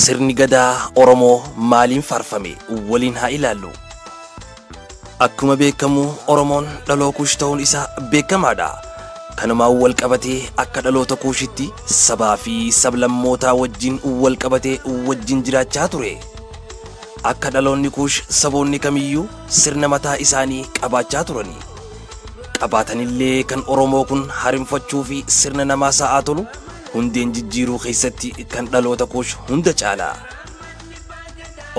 sirni gadaa Oromoo maaliin faarfame waliin haa ilaallu. Akkuma beekamu Oromoon dhaloo Kuush ta'uun isaa beekamaadha. Kanumaan wal qabatee akka dhaloota Kuushitti sabaa fi sablammootaa wajjin wal qabatee wajjin jiraachaa ture. Akka dhaloonni Kuush saboonni kamiyyuu sirna mataa isaanii qabaachaa turani. Qabaatanillee kan Oromoo kun harimfachuu fi sirna namaa sa'aa tolu hundeen jijjiiruu keessatti kan dhaloota Kuush hunda caala.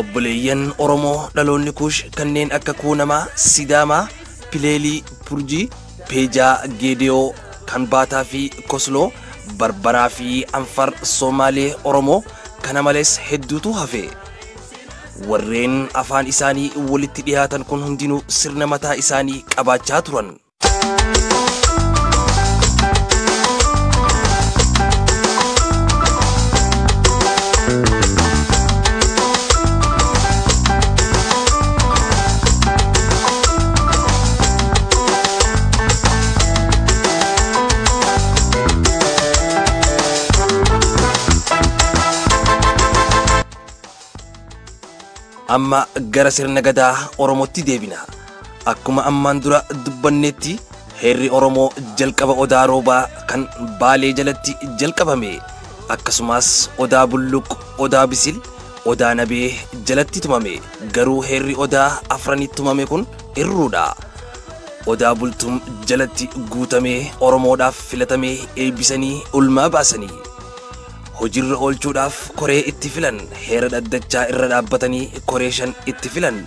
Obboleeyyan Oromoo dhaloonni Kuush kanneen akka Kuunamaa, Sidaamaa, Pileelii, Purjii, Peejaa, Geediyoo, Kanbaataa fi Kosloo, Barbaraa fi Anfar, Somaalee, Oromoo kana malees hedduutu hafe. Warreen afaan isaanii walitti dhiyaatan kun hundinuu sirna mataa isaanii qabaachaa turan. Amma gara sirna gadaa Oromootti deebina. Akkuma ammaan dura dubbannetti heerri Oromoo jalqaba Odaa Roobaa kan Baalee jalatti jalqabame. Akkasumas Odaa Bulluq, Odaa Bisil, Odaa Nabee jalatti tumame. Garuu heerri Odaa afranitti tumame kun irruudha. Odaa Bultum jalatti guutamee Oromoodhaaf filatamee eebbisanii ulmaa baasanii. Hojirra oolchuudhaaf koree itti filan, heera dhaddachaa irra dhaabbatanii koree 5 itti filan,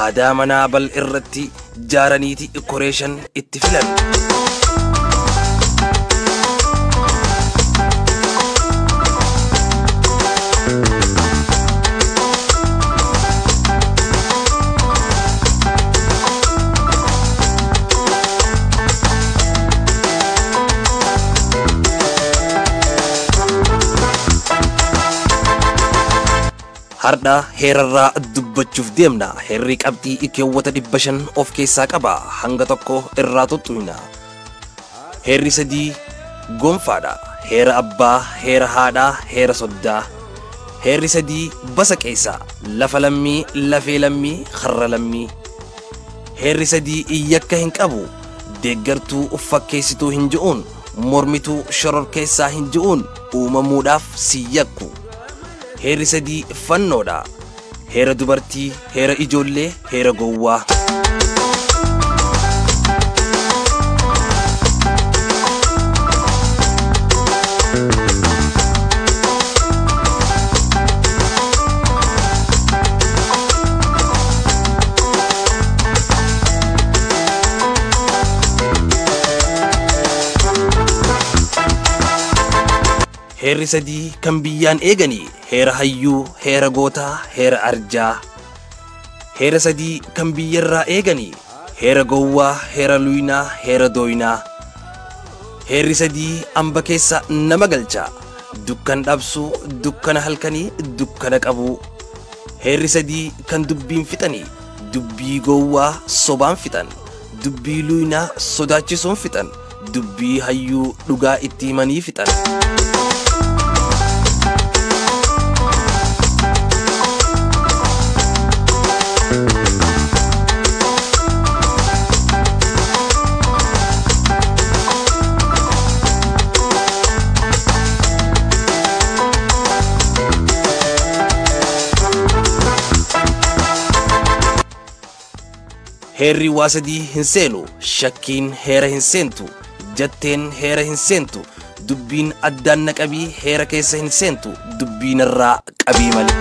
aadaa manaa bal irratti jaaraniiti koree 5 itti filan. Harda heerarraa dubbachuuf deemna. Heerri qabxii keewwata 500 of keessaa qaba. Hanga tokko irraa tuttuina. Heerri 3 gonfaadha. Heera abbaa, heera haadhaa, heera soddaa. Heerri 3 basa keessa, lafa lammii, lafee lammii, harra lammii. Heerri 3 yakka hin qabu. Deeggartuu fakkeessituu hin ji'uun, mormituu shoror keessaa hin ji'uun, uumamuudhaaf si yakku. Heerri 3 fannoodha. Heera dubartii, heera ijoollee, heera gowwaa. Heerri 3 kan biyyaan eeganii heera hayyuu, heera gootaa, heera arjaa. Heera 3 kan biyyarraa eeganii heera gowwaa, heera luynaa, heera dooynaa. Heerri 3 amba keessa nama galcha. Dukkan dhabsuu, dukkana halkanii, dukkana qabuu. Heerri 3 kan dubbiin fixanii dubbii gowwaa sobaan fixan, dubbii luynaa sodaachisuun fixan, dubbii hayyuu dhugaa itti himanii fixan. Heerri waa 3 hin seenu. Shakkiin heera hin seentu, jatteen heera hin seentu, dubbiin addaan naqabii heera keessa hin seentu, dubbiin irraa qabii malee.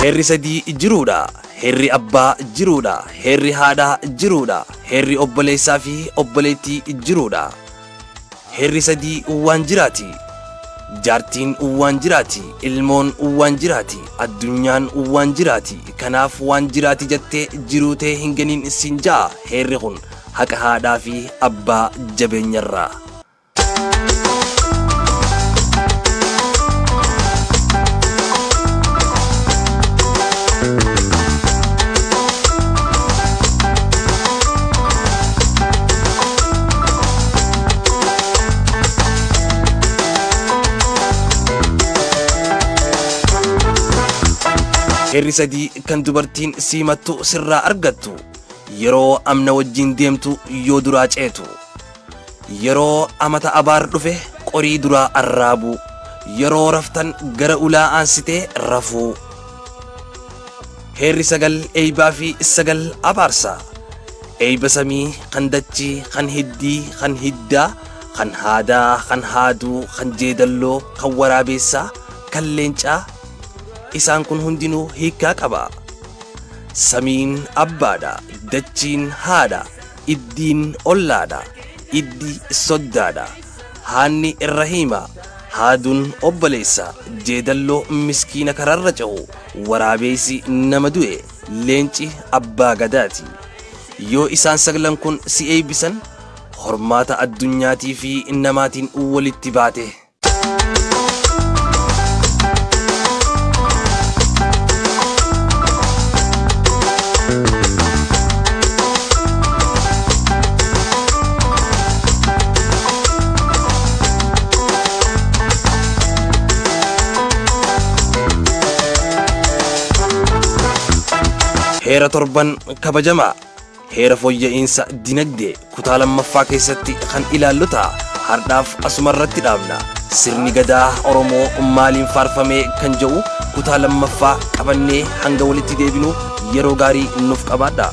Heerri 3 jiruudha. Heerri abbaa jiruudha. Heerri haadhaa jiruudha. Heerri obboleessaa fi obboleettii jiruudha. Heerri 3 waan jiraati. Jaartiin waan jiraati. Ilmoon waan jiraati. Addunyaan waan jiraati. Kanaaf waan jiraati jettee jiruutee hin ganin siin jaa. Heerri kun haqa haadhaa fi abbaa jabeenyarraa. Heerri sadii kan dubartiin siimattu sirraa argattu yeroo amna wajjin deemtu yoo duraa ceetu, yeroo amata abaar dhufe qorii duraa arraabu, yeroo raftan gara ulaa aansitee rafuu. Heerri sagal eeybaa fi sagal abaarsa. Eeyba samii kan dachii kan hiddii kan hiddaa kan haadaa kan haaduu kan jeedalloo kan waraabessaa kan leencaa. Isaan kun hundinuu hiikaa qaba. Samiin abbaadha, dachiin haadha, iddiin ollaadha, iddi soddaadha, haanni irra hima, haaduun obboleessa, jeedalloo miskiina kararra cehu, waraabessi nama du'e, leenci abbaa gadaati. Yoo isaan saglan kun si eebbisan, hormaata addunyaatii fi namaatiin walitti baate. Heera torban kabajamaa. Heera fooyya'insa dinagdee kutaa lammaffaa keessatti kan ilaallu ta'a. Hardhaaf asumarratti dhaabna. Sirni gadaa Oromoo maaliin faarfamee kan jedhu kutaa lammaffaa qabannee hanga walitti deebinu yeroo gaarii nuuf qabaadha.